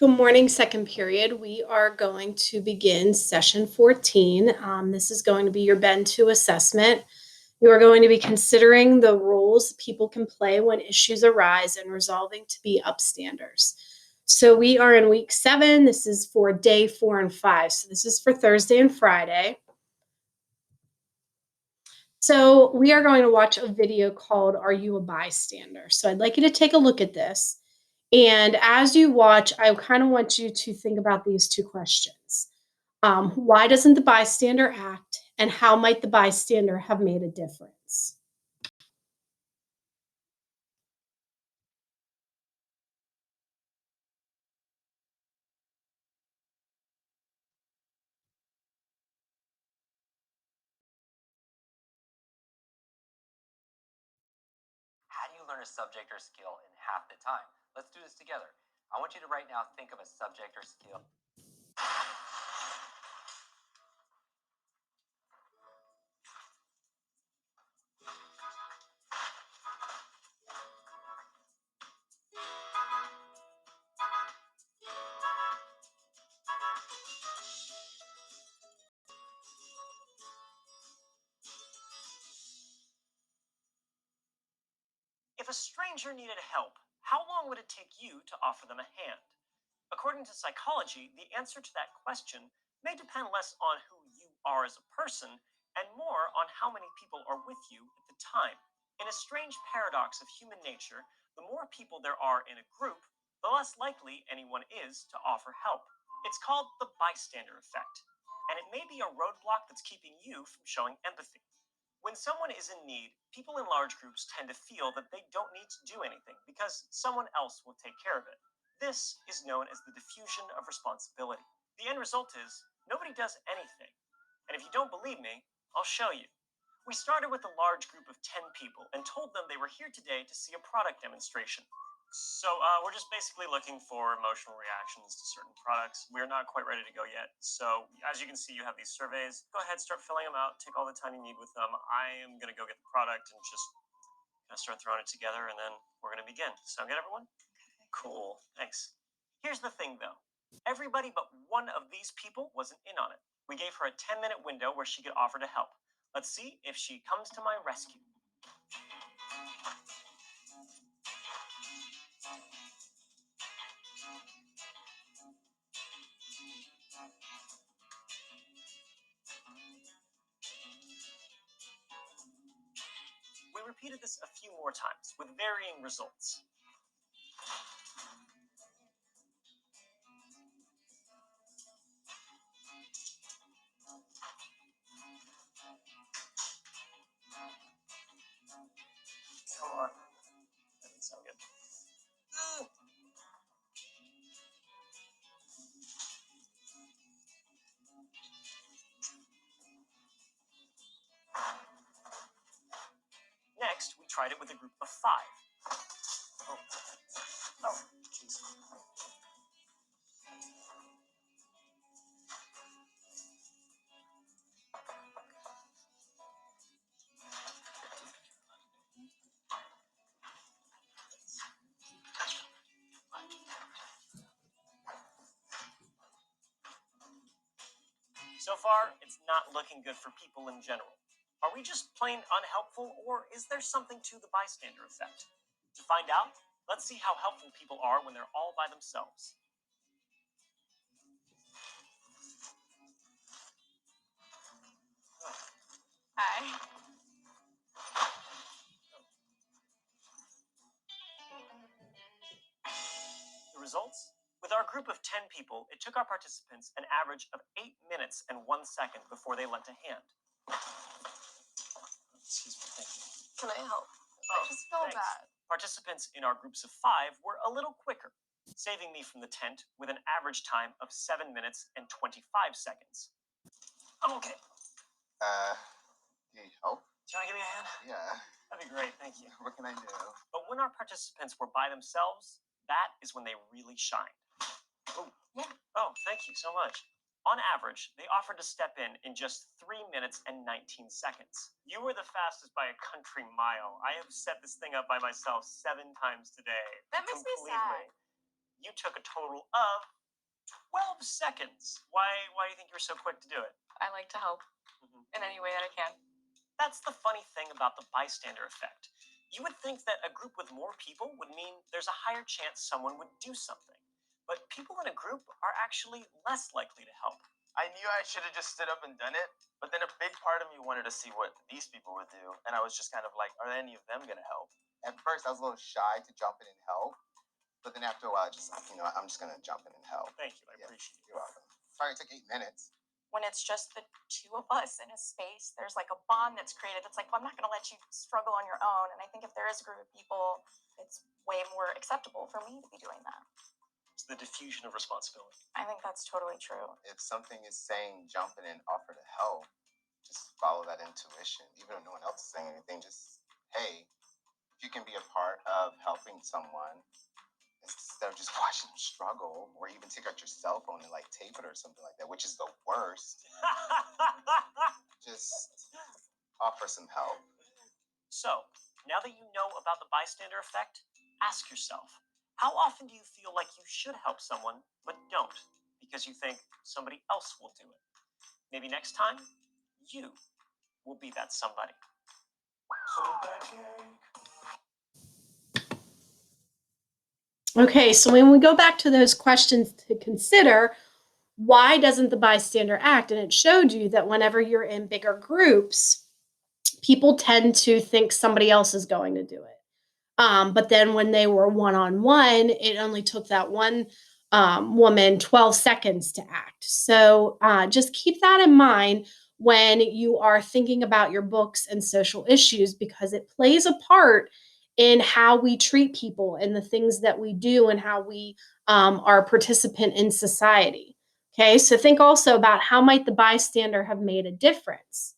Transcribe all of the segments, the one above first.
Good morning, second period. We are going to begin session 14. This is going to be your Bend 2 assessment. You are going to be considering the roles people can play when issues arise and resolving to be upstanders. So we are in week 7. This is for day 4 and 5. So this is for Thursday and Friday. So we are going to watch a video called Are You a Bystander? So I'd like you to take a look at this. And as you watch, I kind of want you to think about these two questions. Why doesn't the bystander act? And how might the bystander have made a difference? How do you learn a subject or skill in half the time? Let's do this together. I want you to right now think of a subject or skill. If a stranger needed help, how long would it take you to offer them a hand? According to psychology, the answer to that question may depend less on who you are as a person and more on how many people are with you at the time. In a strange paradox of human nature, the more people there are in a group, the less likely anyone is to offer help. It's called the bystander effect, and it may be a roadblock that's keeping you from showing empathy. When someone is in need, people in large groups tend to feel that they don't need to do anything because someone else will take care of it. This is known as the diffusion of responsibility. The end result is nobody does anything. And if you don't believe me, I'll show you. We started with a large group of 10 people and told them they were here today to see a product demonstration. So we're just basically looking for emotional reactions to certain products. We're not quite ready to go yet. So as you can see, you have these surveys. Go ahead, start filling them out. Take all the time you need with them. I am going to go get the product and just start throwing it together, and then we're going to begin. Sound good, everyone? Cool. Thanks. Here's the thing, though. Everybody but one of these people wasn't in on it. We gave her a 10-minute window where she could offer to help. Let's see if she comes to my rescue. We repeated this a few more times with varying results. Come on. That didn't sound good. Next, we tried it with a group of 5. Oh, jeez. So far, it's not looking good for people in general. Are we just plain unhelpful, or is there something to the bystander effect? To find out, let's see how helpful people are when they're all by themselves. Hi. The results? With our group of 10 people, it took our participants an average of 8 minutes and 1 second before they lent a hand. Excuse me, thank you. Can I help? Oh, I just feel thanks. bad. Participants in our groups of 5 were a little quicker, saving me from the tent with an average time of 7 minutes and 25 seconds. I'm okay. Do you need help? Do you want to give me a hand? Yeah. That'd be great, thank you. What can I do? But when our participants were by themselves, that is when they really shined. Oh, Yeah. Oh, thank you so much. On average, they offered to step in just 3 minutes and 19 seconds. You were the fastest by a country mile. I have set this thing up by myself 7 times today. That makes me sad. You took a total of 12 seconds. Why do you think you were so quick to do it? I like to help in any way that I can. That's the funny thing about the bystander effect. You would think that a group with more people would mean there's a higher chance someone would do something. But people in a group are actually less likely to help. I knew I should have just stood up and done it, but then a big part of me wanted to see what these people would do, and I was just kind of like, are any of them gonna help? At first, I was a little shy to jump in and help, but then after a while, I just like, I'm just gonna jump in and help. Thank you, I Yeah. appreciate it. You're welcome. Sorry, it took 8 minutes. When it's just the two of us in a space, there's like a bond that's created. It's like, well, I'm not going to let you struggle on your own. And I think if there is a group of people, it's way more acceptable for me to be doing that. It's the diffusion of responsibility. I think that's totally true. If something is saying jump in and offer to help, just follow that intuition. Even if no one else is saying anything, just, hey, if you can be a part of helping someone, instead of just watching them struggle, or even take out your cell phone and like tape it or something like that, which is the worst, just offer some help. So, now that you know about the bystander effect, ask yourself, how often do you feel like you should help someone but don't because you think somebody else will do it? Maybe next time, you will be that somebody. Okay, so when we go back to those questions to consider, why doesn't the bystander act? And it showed you that whenever you're in bigger groups, people tend to think somebody else is going to do it. But then when they were one on one, it only took that one woman 12 seconds to act. So just keep that in mind when you are thinking about your books and social issues because it plays a part in how we treat people and the things that we do and how we are a participant in society. Okay, so think also about how might the bystander have made a difference.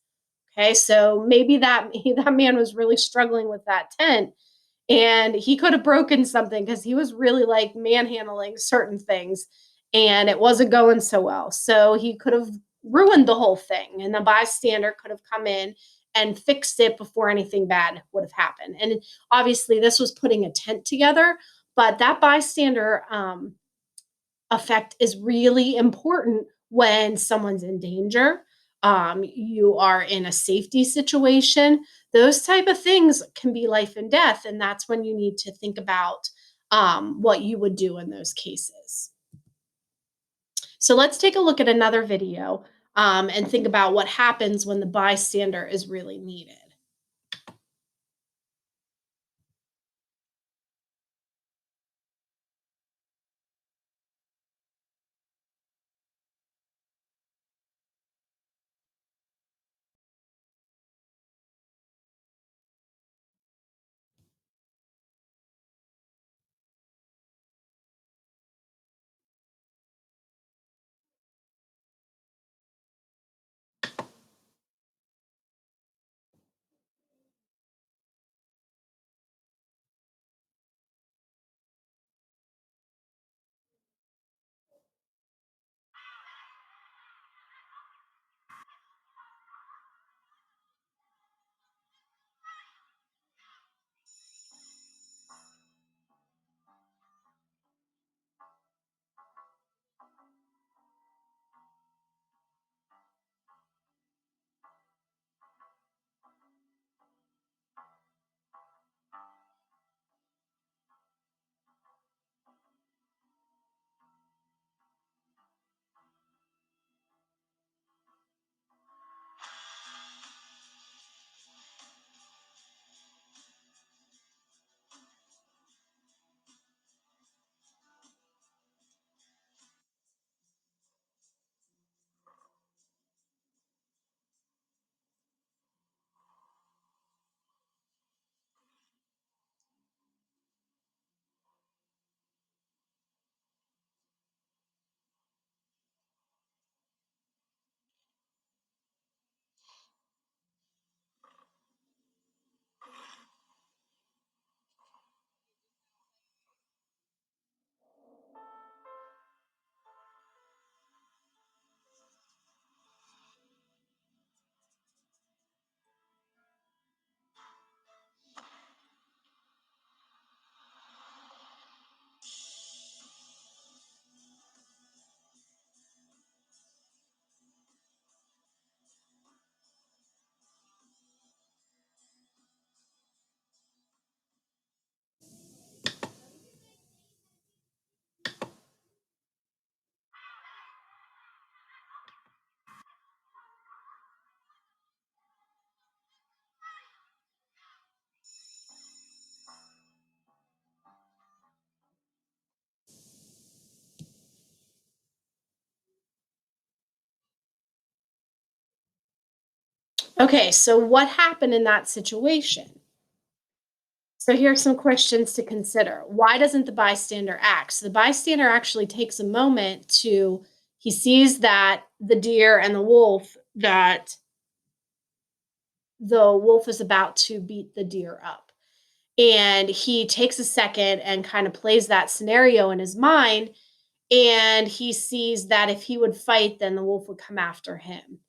Okay, so maybe that man was really struggling with that tent and he could have broken something because he was really like manhandling certain things and it wasn't going so well. So he could have ruined the whole thing and the bystander could have come in and fixed it before anything bad would have happened. And obviously this was putting a tent together, but that bystander effect is really important when someone's in danger. You are in a safety situation. Those type of things can be life and death, and that's when you need to think about what you would do in those cases. So let's take a look at another video and think about what happens when the bystander is really needed. Okay, so what happened in that situation? So here are some questions to consider. Why doesn't the bystander act? So the bystander actually takes a moment to, he sees that the deer and the wolf, that the wolf is about to beat the deer up. And he takes a second and kind of plays that scenario in his mind. And he sees that if he would fight, then the wolf would come after him.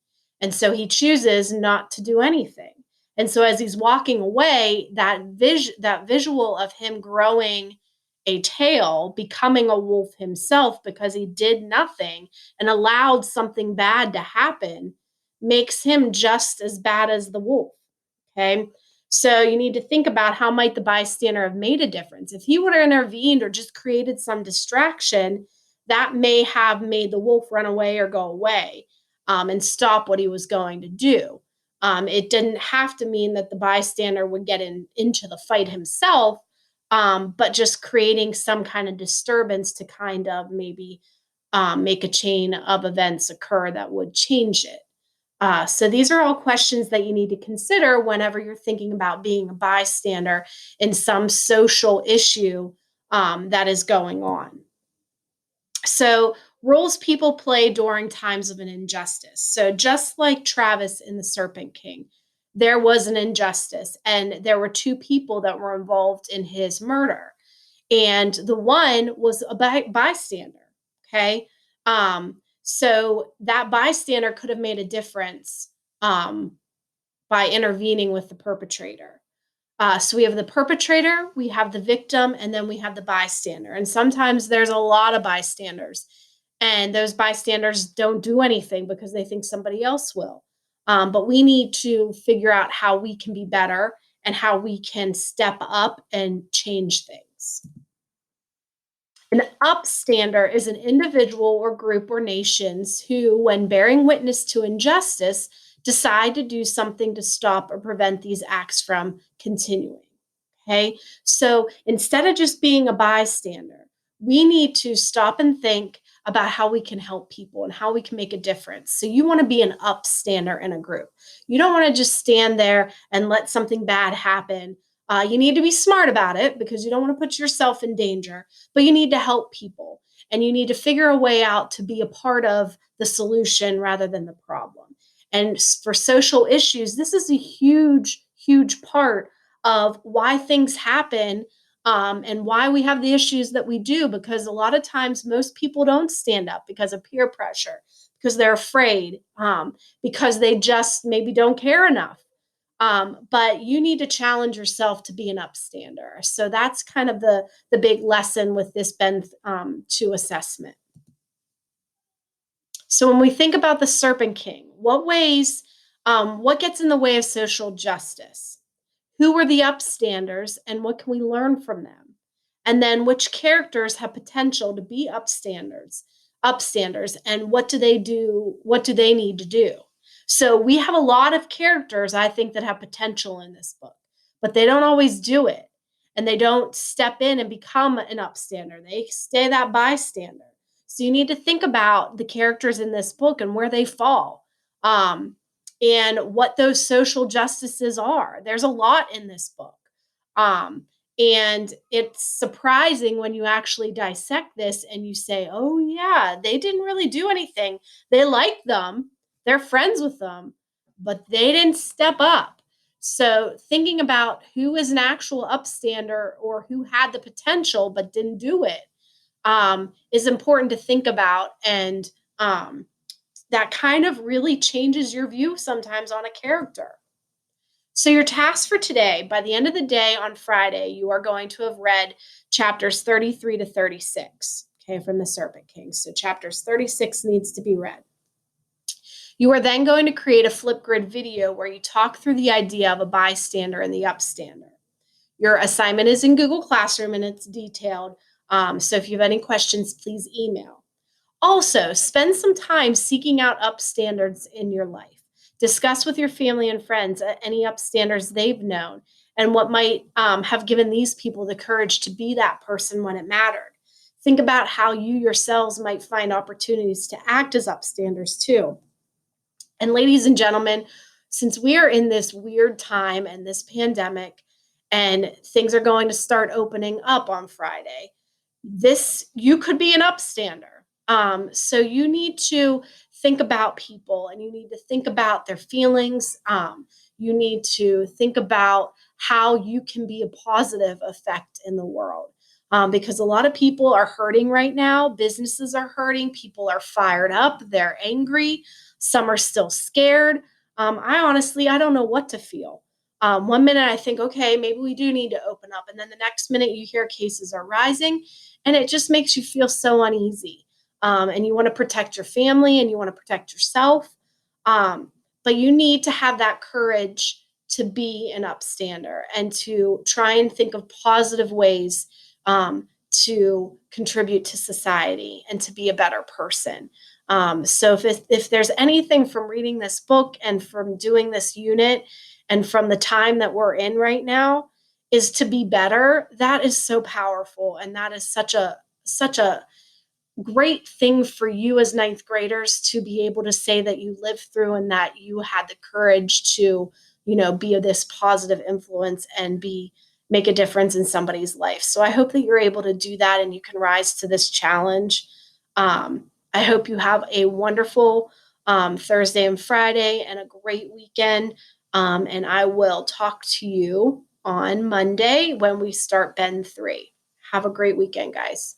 And so he chooses not to do anything. And so as he's walking away, that visual of him growing a tail, becoming a wolf himself because he did nothing and allowed something bad to happen, makes him just as bad as the wolf. Okay. So you need to think about how might the bystander have made a difference. If he would have intervened or just created some distraction, that may have made the wolf run away or go away, and stop what he was going to do. It didn't have to mean that the bystander would get into the fight himself, but just creating some kind of disturbance to kind of maybe make a chain of events occur that would change it. So these are all questions that you need to consider whenever you're thinking about being a bystander in some social issue that is going on. So, roles people play during times of an injustice. So, just like Travis in The Serpent King, there was an injustice, and there were two people that were involved in his murder. And the one was a bystander. Okay. So, that bystander could have made a difference by intervening with the perpetrator. So we have the perpetrator, we have the victim, and then we have the bystander. And sometimes there's a lot of bystanders, and those bystanders don't do anything because they think somebody else will. But we need to figure out how we can be better and how we can step up and change things. An upstander is an individual or group or nations who, when bearing witness to injustice, decide to do something to stop or prevent these acts from continuing. Okay. So instead of just being a bystander, we need to stop and think about how we can help people and how we can make a difference. So you want to be an upstander in a group. You don't want to just stand there and let something bad happen. You need to be smart about it because you don't want to put yourself in danger, but you need to help people and you need to figure a way out to be a part of the solution rather than the problem. And for social issues, this is a huge, huge part of why things happen, and why we have the issues that we do, because a lot of times most people don't stand up because of peer pressure, because they're afraid, because they just maybe don't care enough. But you need to challenge yourself to be an upstander. So that's kind of the big lesson with this Ben 2 assessment. So when we think about the Serpent King, what gets in the way of social justice? Who were the upstanders and what can we learn from them? And then which characters have potential to be upstanders, and what do they do? What do they need to do? So we have a lot of characters, I think, that have potential in this book, but they don't always do it. And they don't step in and become an upstander. They stay that bystander. So you need to think about the characters in this book and where they fall. And what those social justices are. There's a lot in this book. And it's surprising when you actually dissect this and you say, oh, yeah, they didn't really do anything. They like them, they're friends with them, but they didn't step up. So, thinking about who is an actual upstander or who had the potential but didn't do it, is important to think about. And that kind of really changes your view sometimes on a character. So, your task for today, by the end of the day on Friday, you are going to have read chapters 33 to 36, okay, from the Serpent King. So, chapters 36 needs to be read. You are then going to create a Flipgrid video where you talk through the idea of a bystander and the upstander. Your assignment is in Google Classroom and it's detailed. So, if you have any questions, please email. Also, spend some time seeking out upstanders in your life. Discuss with your family and friends any upstanders they've known and what might have given these people the courage to be that person when it mattered. Think about how you yourselves might find opportunities to act as upstanders too. And ladies and gentlemen, since we are in this weird time and this pandemic and things are going to start opening up on Friday, you could be an upstander. So you need to think about people and you need to think about their feelings. You need to think about how you can be a positive effect in the world. Because a lot of people are hurting right now. Businesses are hurting. People are fired up. They're angry. Some are still scared. I don't know what to feel. One minute I think, okay, maybe we do need to open up. And then the next minute you hear cases are rising and it just makes you feel so uneasy. And you want to protect your family and you want to protect yourself. But you need to have that courage to be an upstander and to try and think of positive ways to contribute to society and to be a better person. So if there's anything from reading this book and from doing this unit and from the time that we're in right now is to be better, that is so powerful. And that is such a great thing for you as ninth graders to be able to say that you lived through and that you had the courage to, be this positive influence and make a difference in somebody's life. So I hope that you're able to do that and you can rise to this challenge. I hope you have a wonderful Thursday and Friday and a great weekend. And I will talk to you on Monday when we start Bend 3. Have a great weekend, guys.